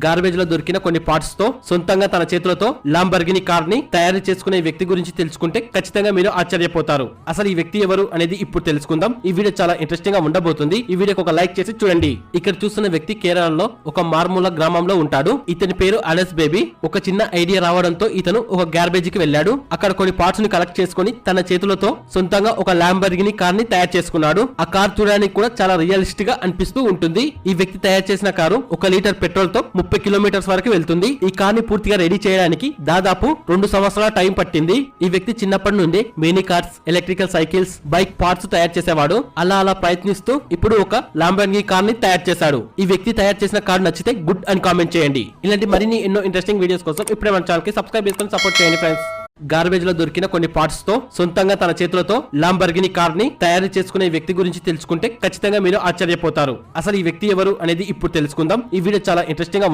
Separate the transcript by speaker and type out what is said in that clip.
Speaker 1: Garbage లో దొరికిన కొన్ని పార్ట్స్ తో సొంతంగా తన చేతులతో లాంబర్గిని కార్ ని తయారు చేసుకునే వ్యక్తి గురించి తెలుసుకుంటే ఖచ్చితంగా మీరు ఆశ్చర్యపోతారు. అసలు ఈ వ్యక్తి ఎవరు అనేది ఇప్పుడు తెలుసుకుందాం. ఈ వీడియో చాలా ఇంట్రెస్టింగ్ గా ఉండబోతుంది. ఈ వీడియోకి ఒక లైక్ చేసి చూడండి. ఇక్కడ చూస్తున్న వ్యక్తి కేరళలో ఒక మార్మూల గ్రామంలో ఉంటాడు. ఇతని పేరు అనస్ బేబీ. ఒక చిన్న ఐడియా రావడంతో ఇతను ఒక గార్బేజ్ కి వెళ్ళాడు. అక్కడ కొన్ని పార్ట్స్ ని కలెక్ట్ చేసుకుని తన చేతులతో సొంతంగా ఒక లాంబర్గిని కార్ ని తయారు చేసుకున్నాడు. ఆ కార్ చూడడానికి కూడా చాలా రియలిస్టిక్ గా అనిపిస్తూ ఉంటుంది. ఈ వ్యక్తి తయారు చేసిన కారు 1 లీటర్ పెట్రోల్ తో 30 కిలోమీటర్స్ వరకు వెళ్తుంది. ఈ కార్ ని పూర్తిగా రెడీ చేయడానికి దాదాపు 2 సంవత్సరాల టైం పట్టింది. ఈ వ్యక్తి చిన్నప్పటి నుండి mini cars, electrical cycles, bike parts తయారు చేసేవాడు. అలా ప్రయత్నిస్తూ ఇప్పుడు ఒక లాంబర్గిని కార్ ని తయారు చేశాడు. ఈ వ్యక్తి తయారు చేసిన కార్ నచ్చితే గుడ్ అని కామెంట్ చేయండి. ఇలాంటి మరిన్ని ఎన్నో ఇంట్రెస్టింగ్ వీడియోస్ కోసం ఇప్పుడే మన ఛానల్ కి సబ్స్క్రైబ్ చేసుకొని సపోర్ట్ చేయండి ఫ్రెండ్స్. గార్బేజ్ లో దొరికిన కొన్ని పార్ట్స్ తో సొంతంగా తన చేతులతో లాంబర్గిని కార్ ని తయారు చేసుకునే వ్యక్తి గురించి తెలుసుకుంటే ఖచ్చితంగా మీరు ఆశ్చర్యపోతారు. అసలు ఈ వ్యక్తి ఎవరు అనేది ఇప్పుడు తెలుసుకుందాం. ఈ వీడియో చాలా ఇంట్రెస్టింగ్ గా